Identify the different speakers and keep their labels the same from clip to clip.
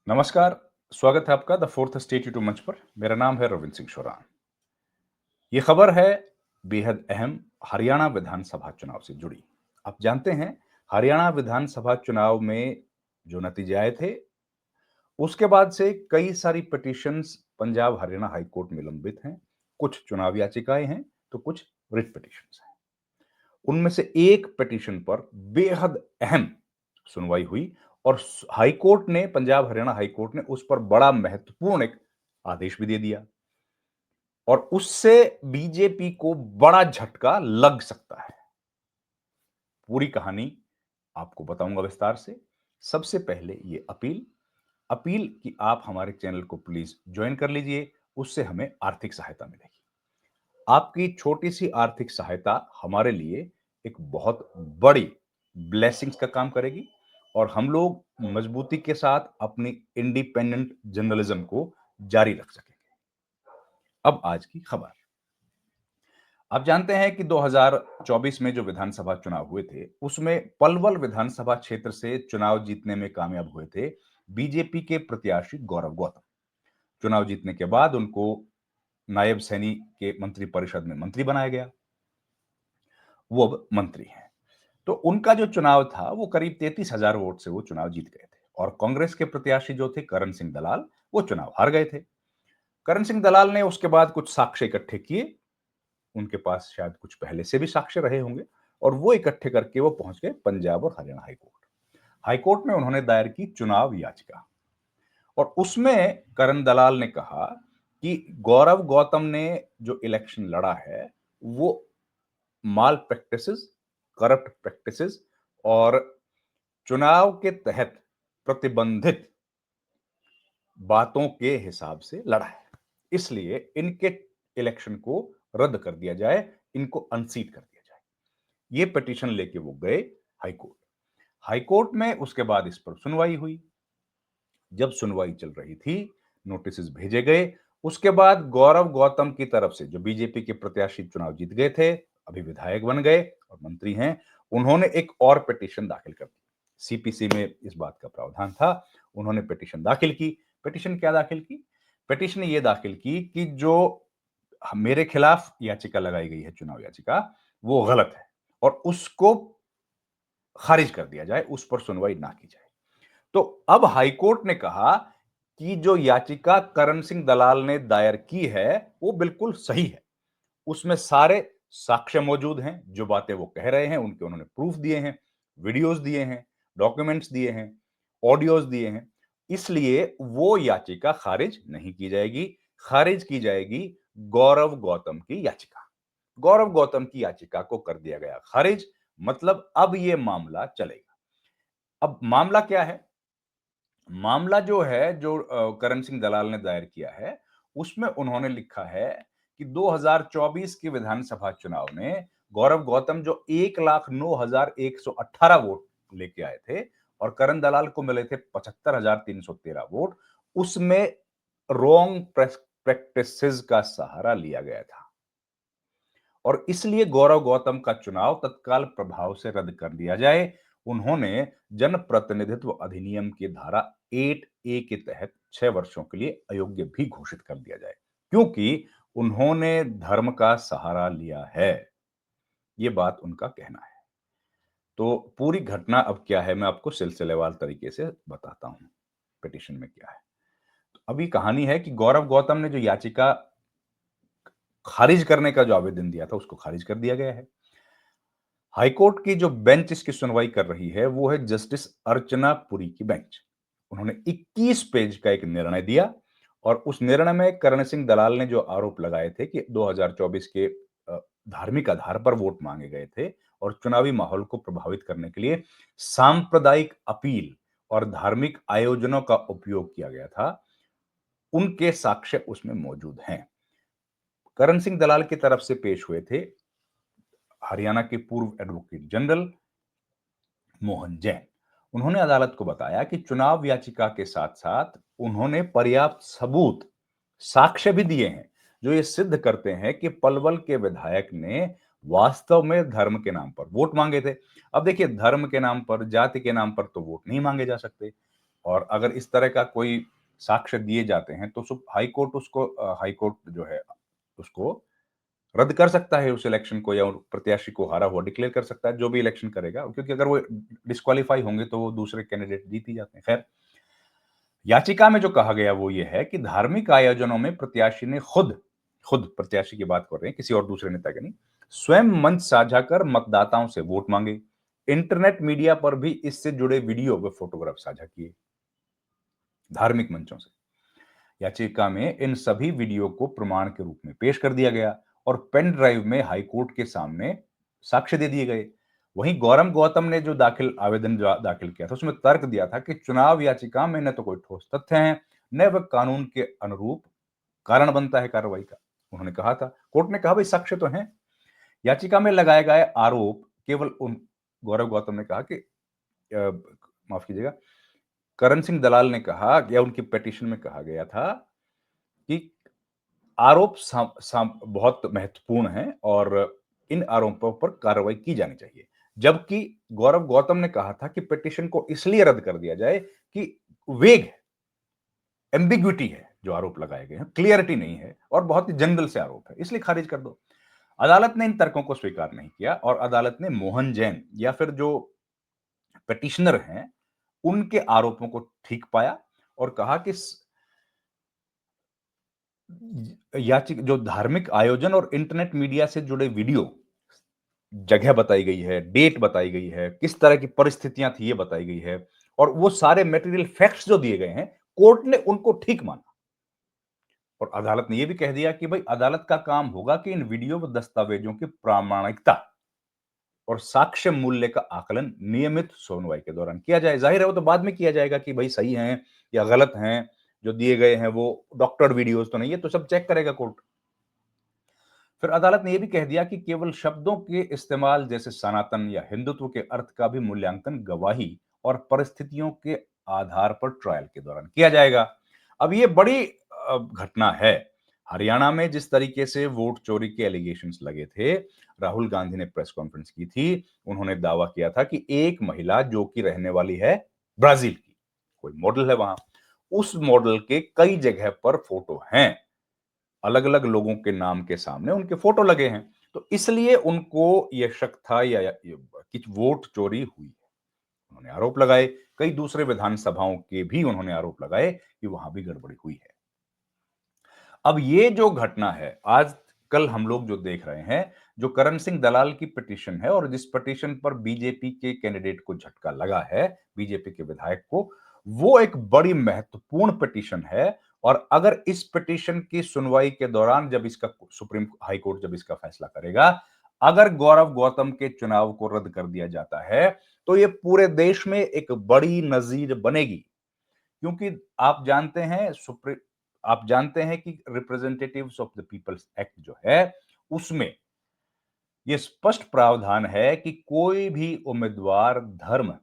Speaker 1: नमस्कार। स्वागत है आपका द फोर्थ स्टेट यूट्यूब मंच पर। मेरा नाम है रविंद्र सिंह शोरान। ये खबर है बेहद अहम हरियाणा विधानसभा चुनाव से जुड़ी। आप जानते हैं, हरियाणा विधानसभा चुनाव में जो नतीजे आए थे, उसके बाद से कई सारी petitions Punjab Haryana high court में लंबित हैं। कुछ चुनाव याचिकाएं हैं, तो कुछ रिट पिटीशंस हैं। उनमें से एक पिटीशन पर बेहद अहम सुनवाई हुई और हाई कोर्ट ने, पंजाब हरियाणा हाई कोर्ट ने उस पर बड़ा महत्वपूर्ण एक आदेश भी दे दिया और उससे बीजेपी को बड़ा झटका लग सकता है। पूरी कहानी आपको बताऊंगा विस्तार से। सबसे पहले ये अपील अपील कि आप हमारे चैनल को प्लीज ज्वाइन कर लीजिए, उससे हमें आर्थिक सहायता मिलेगी। आपकी छोटी सी आर्थिक सहायता हमारे लिए एक बहुत बड़ी ब्लेसिंग्स का काम करेगी और हम लोग मजबूती के साथ अपनी इंडिपेंडेंट जर्नलिज्म को जारी रख सकेंगे। अब आज की खबर। आप जानते हैं कि 2024 में जो विधानसभा चुनाव हुए थे, उसमें पलवल विधानसभा क्षेत्र से चुनाव जीतने में कामयाब हुए थे बीजेपी के प्रत्याशी गौरव गौतम। चुनाव जीतने के बाद उनको नायब सैनी के मंत्री परिषद में मंत्री बनाया गया। वो अब मंत्री हैं। तो उनका जो चुनाव था, वो करीब 33,000 वोट से वो चुनाव जीत गए थे और कांग्रेस के प्रत्याशी जो थे करण सिंह दलाल, वो चुनाव हार गए थे। करण सिंह दलाल ने उसके बाद कुछ साक्ष्य इकट्ठे किए। उनके पास शायद कुछ पहले से भी साक्ष्य रहे होंगे और वो इकट्ठे करके वो पहुंच गए पंजाब और Haryana high court. High court में उन्होंने दायर की चुनाव याचिका और उसमें करण दलाल ने कहा कि गौरव गौतम ने जो इलेक्शन लड़ा है, वो माल प्रैक्टिसेस, करप्ट प्रैक्टिसेस और चुनाव के तहत प्रतिबंधित बातों के हिसाब से लड़ा है। इसलिए इनके इलेक्शन को रद्द कर दिया जाए, इनको अनसीट कर दिया जाए। ये पिटीशन लेके वो गए हाई कोर्ट। हाई कोर्ट में उसके बाद इस पर सुनवाई हुई। जब सुनवाई चल रही थी, नोटिस भेजे गए। उसके बाद गौरव गौतम की तरफ से, जो बीजेपी के प्रत्याशी चुनाव जीत गए थे, अभी विधायक बन गए और मंत्री हैं, उन्होंने एक और पिटीशन दाखिल कर दी। सीपीसी में इस बात का प्रावधान था। उन्होंने पिटीशन दाखिल की। पिटीशन क्या दाखिल की? पिटीशन ये दाखिल की कि जो मेरे खिलाफ याचिका लगाई गई है, चुनाव याचिका, वो गलत है और उसको खारिज कर दिया जाए, उस पर सुनवाई ना की जाए। तो अब हाईकोर्ट ने कहा कि जो याचिका करण सिंह दलाल ने दायर की है, वो बिल्कुल सही है। उसमें सारे साक्ष्य मौजूद हैं। जो बातें वो कह रहे हैं, उनके उन्होंने प्रूफ दिए हैं, वीडियोस दिए हैं, डॉक्यूमेंट्स दिए हैं, ऑडियोज दिए हैं। इसलिए वो याचिका खारिज नहीं की जाएगी। खारिज की जाएगी गौरव गौतम की याचिका। गौरव गौतम की याचिका को कर दिया गया खारिज। मतलब अब ये मामला चलेगा। अब मामला क्या है? मामला जो है, जो करण सिंह दलाल ने दायर किया है, उसमें उन्होंने लिखा है कि 2024 के विधानसभा चुनाव में गौरव गौतम जो 1,09,118 वोट लेके आए थे और करण दलाल को मिले थे 75,313 वोट, उसमें रॉन्ग प्रैक्टिसेस का सहारा लिया गया था और इसलिए गौरव गौतम का चुनाव तत्काल प्रभाव से रद्द कर दिया जाए। उन्होंने जनप्रतिनिधित्व अधिनियम की धारा 8A के तहत 6 वर्षों के लिए अयोग्य भी घोषित कर दिया जाए, क्योंकि उन्होंने धर्म का सहारा लिया है। ये बात उनका कहना है। तो पूरी घटना अब क्या है, मैं आपको सिलसिलेवार तरीके से बताता हूं। पिटीशन में क्या है? तो अभी कहानी है कि गौरव गौतम ने जो याचिका खारिज करने का जो आवेदन दिया था, उसको खारिज कर दिया गया है। हाईकोर्ट की जो बेंच इसकी सुनवाई कर रही है, वो है जस्टिस अर्चना पुरी की बेंच। उन्होंने 21 पेज का एक निर्णय दिया और उस निर्णय में करण सिंह दलाल ने जो आरोप लगाए थे कि 2024 के धार्मिक आधार पर वोट मांगे गए थे और चुनावी माहौल को प्रभावित करने के लिए सांप्रदायिक अपील और धार्मिक आयोजनों का उपयोग किया गया था, उनके साक्ष्य उसमें मौजूद हैं। करण सिंह दलाल की तरफ से पेश हुए थे हरियाणा के पूर्व एडवोकेट जनरल मोहन जैन। उन्होंने अदालत को बताया कि चुनाव याचिका के साथ साथ उन्होंने पर्याप्त सबूत, साक्ष्य भी दिए हैं, जो ये सिद्ध करते हैं कि पलवल के विधायक ने वास्तव में धर्म के नाम पर वोट मांगे थे। अब देखिए, धर्म के नाम पर, जाति के नाम पर तो वोट नहीं मांगे जा सकते। और अगर इस तरह का कोई साक्ष्य दिए जाते हैं तो हाई कोर्ट उसको हाई कोर्ट जो है उसको रद्द कर सकता है उस इलेक्शन को, या प्रत्याशी को हारा हुआ डिक्लेयर कर सकता है, जो भी इलेक्शन करेगा, क्योंकि अगर वो डिस्क्वालीफाई होंगे तो वो दूसरे कैंडिडेट जीत ही जाते हैं। खैर, याचिका में जो कहा गया वो ये है कि धार्मिक आयोजनों में प्रत्याशी ने खुद खुद प्रत्याशी की बात कर रहे हैं, किसी और दूसरे नेता की नहीं, स्वयं मंच साझा कर मतदाताओं से वोट मांगे, इंटरनेट मीडिया पर भी इससे जुड़े वीडियो व फोटोग्राफ साझा किए धार्मिक मंचों से। याचिका में इन सभी वीडियो को प्रमाण के रूप में पेश कर दिया गया और पेन ड्राइव में हाईकोर्ट के सामने साक्ष्य दे दिए गए। वहीं गौरव गौतम ने जो आवेदन दाखिल किया था उसमें तर्क दिया था कि चुनाव याचिका में न तो कोई ठोस तथ्य हैं, न वह कानून के अनुरूप कारण बनता है कार्रवाई का। उन्होंने कहा था, कोर्ट ने कहा भाई साक्ष्य तो हैं, याचिका में लगाए गए आरोप केवल उन गौरव गौतम ने कहा कि माफ कीजिएगा, करण सिंह दलाल ने कहा, या उनकी पिटीशन में कहा गया था कि आरोप बहुत महत्वपूर्ण हैं और इन आरोपों पर कार्रवाई की जानी चाहिए। जबकि गौरव गौतम ने कहा था कि पिटीशन को इसलिए रद्द कर दिया जाए कि वेग है, एम्बिग्विटी है, जो आरोप लगाए गए हैं, क्लियरिटी नहीं है और बहुत ही जनरल से आरोप है, इसलिए खारिज कर दो। अदालत ने इन तर्कों को स्वीकार नहीं किया और अदालत ने मोहन जैन या फिर जो पिटिशनर हैं, उनके आरोपों को ठीक पाया और कहा कि याचिका जो धार्मिक आयोजन और इंटरनेट मीडिया से जुड़े वीडियो, जगह बताई गई है, डेट बताई गई है, किस तरह की परिस्थितियां थी ये बताई गई है और वो सारे मटेरियल फैक्ट्स जो दिए गए हैं, कोर्ट ने उनको ठीक माना। और अदालत ने यह भी कह दिया कि भाई अदालत का काम होगा कि इन वीडियो व दस्तावेजों की प्रामाणिकता और साक्ष्य मूल्य का आकलन नियमित सुनवाई के दौरान किया जाए। जाहिर है वो तो बाद में किया जाएगा कि भाई सही हैं या गलत हैं, जो दिए गए हैं वो डॉक्टर्ड वीडियोस तो नहीं है, तो सब चेक करेगा कोर्ट। फिर अदालत ने यह भी कह दिया कि केवल शब्दों के इस्तेमाल जैसे सनातन या हिंदुत्व के अर्थ का भी मूल्यांकन गवाही और परिस्थितियों के आधार पर ट्रायल के दौरान किया जाएगा। अब ये बड़ी घटना है। हरियाणा में जिस तरीके से वोट चोरी के एलिगेशंस लगे थे, राहुल गांधी ने प्रेस कॉन्फ्रेंस की थी। उन्होंने दावा किया था कि एक महिला जो कि रहने वाली है ब्राजील की, कोई मॉडल है वहां, उस मॉडल के कई जगह पर फोटो हैं, अलग अलग लोगों के नाम के सामने उनके फोटो लगे हैं, तो इसलिए उनको यह शक था या कि वोट चोरी हुई है। उन्होंने आरोप लगाए, कई दूसरे विधानसभाओं के भी उन्होंने आरोप लगाए कि वहां भी गड़बड़ी हुई है। अब ये जो घटना है, आज कल हम लोग जो देख रहे हैं, जो करण सिंह दलाल की पिटीशन है और जिस पिटीशन पर बीजेपी के कैंडिडेट को झटका लगा है, बीजेपी के विधायक को, वो एक बड़ी महत्वपूर्ण पिटीशन है। और अगर इस पिटीशन की सुनवाई के दौरान जब इसका सुप्रीम हाई कोर्ट जब इसका फैसला करेगा, अगर गौरव गौतम के चुनाव को रद्द कर दिया जाता है, तो ये पूरे देश में एक बड़ी नजीर बनेगी। क्योंकि आप जानते हैं कि representatives of the peoples act जो है, उसमें यह स्पष्ट प्रावधान है कि कोई भी उम्मीदवार धर्म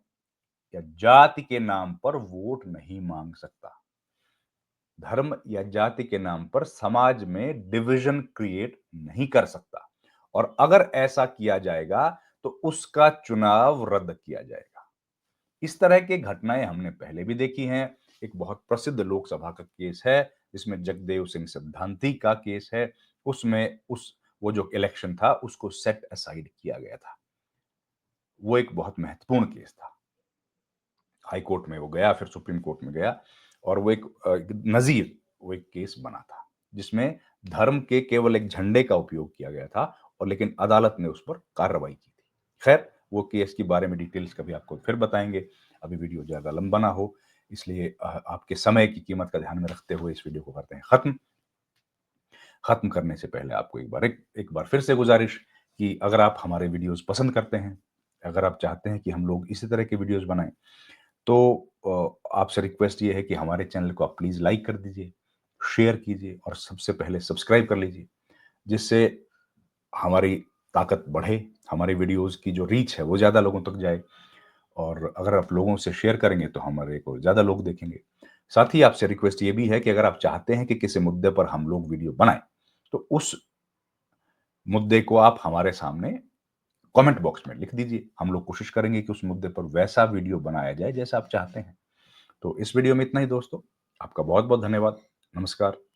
Speaker 1: या जाति के नाम पर वोट नहीं मांग सकता। धर्म या जाति के नाम पर समाज में डिवीजन क्रिएट नहीं कर सकता और अगर ऐसा किया जाएगा तो उसका चुनाव रद्द किया जाएगा। इस तरह की घटनाएं हमने पहले भी देखी हैं। एक बहुत प्रसिद्ध लोकसभा का केस है जिसमें जगदेव सिंह सिद्धांती का केस है। उसमें वो जो इलेक्शन था उसको सेट असाइड किया गया था। वो एक बहुत महत्वपूर्ण केस था। हाई कोर्ट में वो गया, फिर सुप्रीम कोर्ट में गया और वो एक नजीर वो एक केस बना था जिसमें धर्म के केवल एक झंडे का उपयोग किया गया था और लेकिन अदालत ने उस पर कार्रवाई की थी। खैर, वो केस के बारे में डिटेल्स कभी आपको फिर बताएंगे। अभी वीडियो ज्यादा लंबा ना हो, इसलिए आपके समय की कीमत का ध्यान में रखते हुए इस वीडियो को करते हैं खत्म। खत्म करने से पहले आपको एक बार फिर से गुजारिश कि अगर आप हमारे वीडियोस पसंद करते हैं, अगर आप चाहते हैं कि हम लोग इसी तरह के वीडियोस बनाएं, तो आपसे रिक्वेस्ट ये है कि हमारे चैनल को आप प्लीज लाइक कर दीजिए, शेयर कीजिए और सबसे पहले सब्सक्राइब कर लीजिए, जिससे हमारी ताकत बढ़े, हमारे वीडियोस की जो रीच है वो ज्यादा लोगों तक जाए। और अगर आप लोगों से शेयर करेंगे तो हमारे को ज्यादा लोग देखेंगे। साथ ही आपसे रिक्वेस्ट ये भी है कि अगर आप चाहते हैं कि किसी मुद्दे पर हम लोग वीडियो बनाएं, तो उस मुद्दे को आप हमारे सामने कमेंट बॉक्स में लिख दीजिए। हम लोग कोशिश करेंगे कि उस मुद्दे पर वैसा वीडियो बनाया जाए जैसा आप चाहते हैं। तो इस वीडियो में इतना ही दोस्तों। आपका बहुत-बहुत धन्यवाद। नमस्कार।